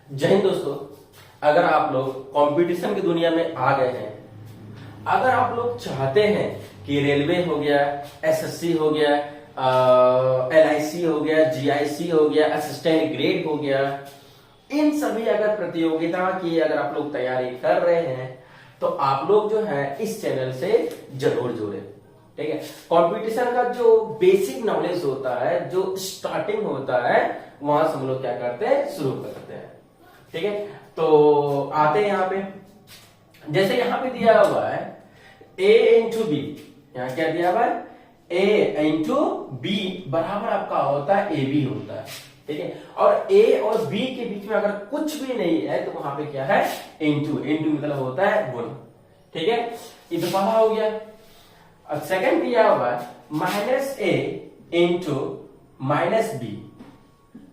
जय हिंद दोस्तों। अगर आप लोग कंपटीशन की दुनिया में आ गए हैं, अगर आप लोग चाहते हैं कि रेलवे हो गया, एसएससी हो गया, एलआईसी हो गया, जीआईसी हो गया, असिस्टेंट ग्रेड हो गया, इन सभी अगर प्रतियोगिता की अगर आप लोग तैयारी कर रहे हैं तो आप लोग जो है इस चैनल से जरूर जुड़े। ठीक है, कंपटीशन का जो बेसिक नॉलेज होता है, जो स्टार्टिंग होता है, वहां से हम लोग क्या करते हैं, शुरू करते हैं। ठीक है, तो आते हैं यहाँ पे। जैसे यहाँ पे दिया हुआ है a इंटू बी, यहाँ क्या दिया हुआ है, a इंटू बी बराबर आपका होता है ए बी होता है। ठीक है, और a और b के बीच में अगर कुछ भी नहीं है तो वहां पे क्या है, इंटू। इंटू मतलब होता है गुण। ठीक है, ये तो पहला हो गया। अब सेकंड दिया हुआ है माइनस ए इंटू माइनस बी।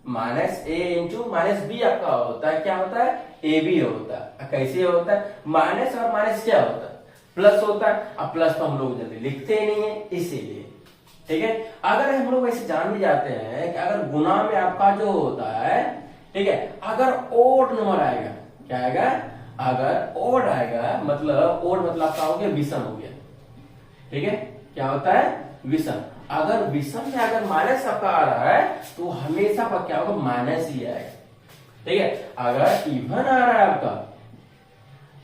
माइनस ए इंटू माइनस बी आपका होता है, क्या होता है, ए बी होता है। कैसे होता है, माइनस और माइनस क्या होता है, प्लस होता है। अब प्लस तो हम लोग जल्दी लिखते ही नहीं है, इसीलिए। ठीक है, अगर हम लोग ऐसे जान भी जाते हैं कि अगर गुना में आपका जो होता है, ठीक है, अगर ओड नंबर आएगा, क्या आएगा, अगर ओड आएगा मतलब ओड मतलब आपका हो गया विषम हो गया। ठीक है, क्या होता है, विषम। अगर विषम में अगर माइनस आपका आ रहा है तो हमेशा आपका क्या होगा, माइनस ही आएगा। ठीक है, अगर इवन आ रहा है आपका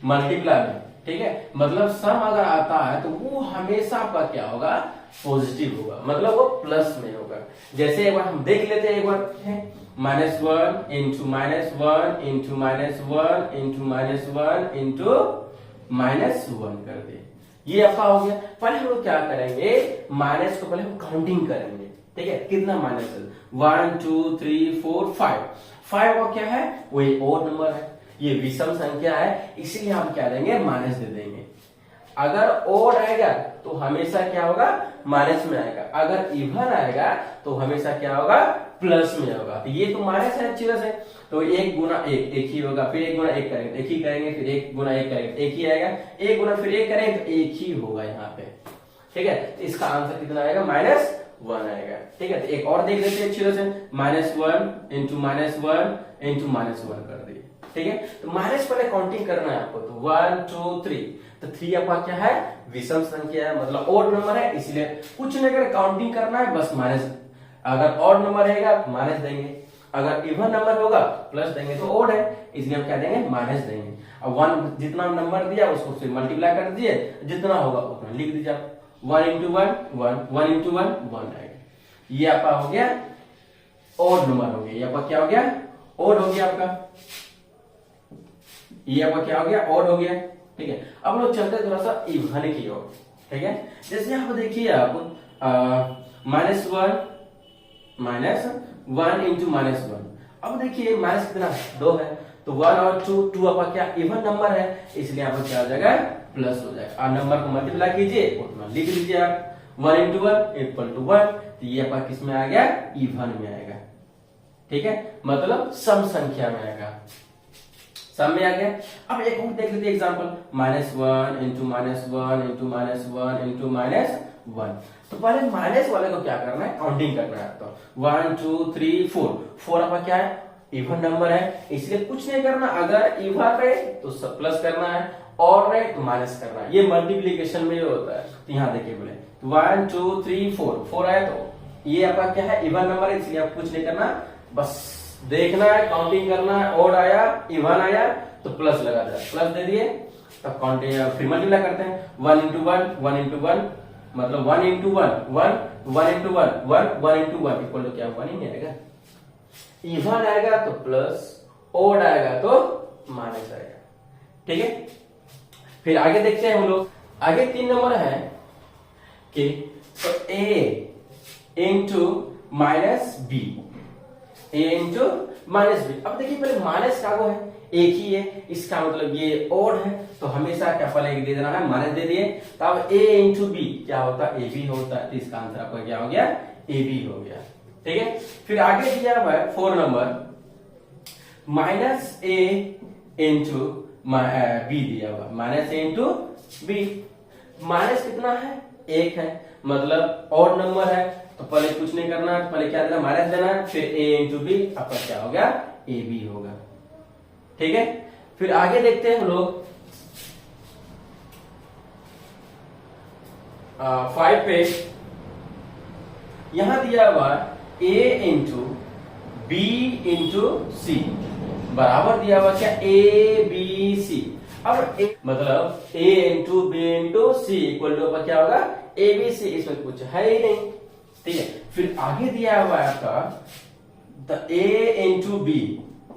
मल्टीप्लाई में, ठीक है, मतलब सम अगर आता है तो वो हमेशा आपका क्या होगा, पॉजिटिव होगा, मतलब वो प्लस में होगा। जैसे एक बार हम देख लेते हैं, एक बार minus one into minus one into minus one into minus one into minus one कर दे, ये आपका हो गया। पहले हम लोग क्या करेंगे, माइनस को पहले हम काउंटिंग करेंगे। ठीक है, कितना माइनस है, 1 2 3 4 5। 5 और क्या है, वही ओड नंबर है, ये विषम संख्या है, इसीलिए हम क्या देंगे, माइनस दे देंगे। अगर ओड आएगा तो हमेशा क्या होगा, माइनस में आएगा। अगर इवन आएगा तो हमेशा क्या होगा, प्लस में होगा। तो ये तो माइनस है, अच्छी तरह से, तो एक गुना एक, एक ही होगा, फिर एक गुना एक करेंगे, एक ही करेंगे, फिर एक गुना एक करेंगे, एक ही आएगा, एक गुना फिर एक करेंगे तो एक ही होगा यहाँ पे। ठीक है, तो इसका आंसर कितना आएगा, -1 आएगा। ठीक है, तो एक और देख लेते हैं अच्छी तरह से, -1 इंटू -1 इंटू -1 कर दिए। ठीक है, तो माइनस पहले काउंटिंग करना है आपको, तो 1 2 3, तो 3 आपका क्या है, विषम संख्या है, मतलब ओड नंबर है, इसलिए कुछ नहीं कर काउंटिंग करना है, बस माइनस। अगर ऑड नंबर रहेगा तो माइनस देंगे, अगर इवन नंबर होगा प्लस देंगे, तो ओड है इसलिए हम क्या देंगे, माइनस देंगे। अब 1 जितना नंबर दिया उसको फिर मल्टीप्लाई कर दिए, जितना होगा उतना लिख दीजिए आप। 1 इंटू 1 1, 1 इंटू 1 1 आएगा। ये आपका हो गया ओड नंबर हो गया, ये आपका क्या हो गया, ओड हो गया आपका, ये आपका क्या हो गया, ओड हो गया। ठीक है, अब लोग चलते हैं थोड़ा सा इवन की ओर। ठीक है, जैसे यहाँ पर देखिए आप -1 इंटू -1। अब देखिए माइनस कितना, 2 है, तो 1 और 2 आपका क्या, इवन नंबर है, इसलिए आपका क्या हो जाएगा, प्लस हो जाएगा। और नंबर को मल्टीप्लाई कीजिए, उतना लिख लीजिए आप, 1 इंटू 1 इक्वल टू 1, तो ये आपका किस में आ गया, इवन में आएगा। ठीक है, मतलब सम संख्या में आएगा, सम में आ गया। अब एक और देख लेते हैं एग्जांपल, -1 इंटू -1 इंटू -1 इंटू -1। तो पहले माइनस वाले को क्या करना है, काउंटिंग करना है। तो 1 2 3 4, 4 आपका क्या है, इवन नंबर है, इसलिए कुछ नहीं करना। अगर इवन रहे तो सब प्लस करना है, और रहे तो माइनस करना है, ये मल्टीप्लीकेशन में होता है। तो यहाँ देखिए बोले 1 2 3 4, 4 आया तो ये आपका क्या है, इवन नंबर है, इसलिए आप कुछ नहीं करना, बस देखना है, काउंटिंग करना है। ओड आया, इवन आया तो प्लस लगा दिया, प्लस दे दिए, तब काउंटिंग फिर मल्टीप्लाई करते हैं। 1 इंटू 1 1 इंटू 1, मतलब 1 into 1 1, 1 into 1 1, 1 into 1 equal to क्या, 1 ही नहीं आएगा। इवन आएगा तो प्लस, ओड आएगा तो माइनस आएगा। ठीक है, फिर आगे देखते हैं हम लोग। आगे 3 नंबर है कि तो a into minus B, a into minus B. अब देखिए पहले माइनस का वो है, एक ही है, इसका मतलब ये ओड है, तो हमेशा क्या पहले दे देना है, माइनस दे दिए। तो अब a इंटू बी क्या होता है, ए बी होता है, तो इसका आंसर आपका क्या हो गया, ए बी हो गया। ठीक है, फिर आगे दिया हुआ है 4 नंबर, -a इंटू बी दिया हुआ, -a इंटू बी। माइनस कितना है, 1 है, मतलब ऑड नंबर है, तो पहले कुछ नहीं करना, पहले क्या देना, माइनस देना, फिर a इंटू बी, आपका क्या हो गया, ए बी होगा। ठीक है, फिर आगे देखते हैं हम लोग 5 पे। यहां दिया हुआ a इंटू बी इंटू सी बराबर दिया हुआ क्या, ए बी सी। अब मतलब a into B into C equal to क्या होगा, ए बी सी। इसमें कुछ है ही नहीं, ठीक है। फिर आगे दिया हुआ है आपका द ए इंटू बी,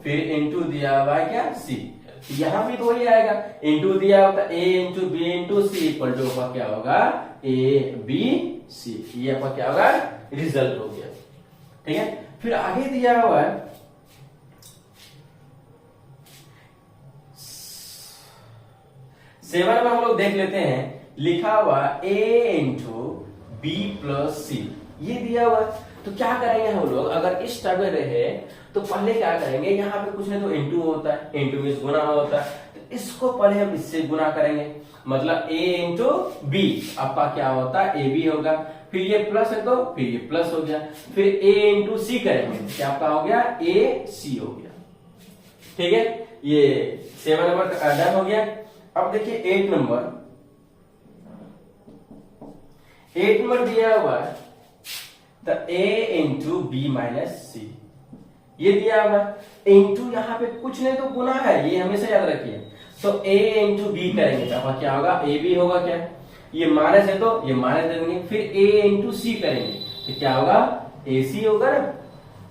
फिर इंटू दिया हुआ है क्या, सी। यहां भी तो वही आएगा, इंटू दिया होता A into B into C equal to क्या होगा, ए बी सी। ये आपका क्या होगा, रिजल्ट हो गया, ठीक है। फिर आगे दिया हुआ है 7 में हम लोग देख लेते हैं, लिखा हुआ a इंटू बी प्लस सी, ये दिया हुआ। तो क्या करेंगे हम लोग, अगर इस टाइप में रहे तो पहले क्या करेंगे, यहाँ पे कुछ नहीं तो इंटू होता है, इंटू मींस गुना होता है, तो इसको पहले हम इससे गुना करेंगे, मतलब a इंटू बी आपका क्या होता है, ए बी होगा। फिर ये प्लस है तो फिर ये प्लस हो गया, फिर a इंटू सी करेंगे, क्या आपका हो गया, ए सी हो गया, ठीक है। ये 7 नंबर का डन हो गया। अब देखिए 8 नंबर दिया हुआ है the a into B minus C, ये दिया हुआ है। इंटू यहाँ पे कुछ नहीं तो गुना है, ये हमेशा याद रखिए। तो a इंटू बी करेंगे तो क्या होगा, ए बी होगा क्या, ये माइनस है तो ये माइनस दे देंगे। फिर a इंटू सी करेंगे तो क्या होगा, ए सी होगा ना।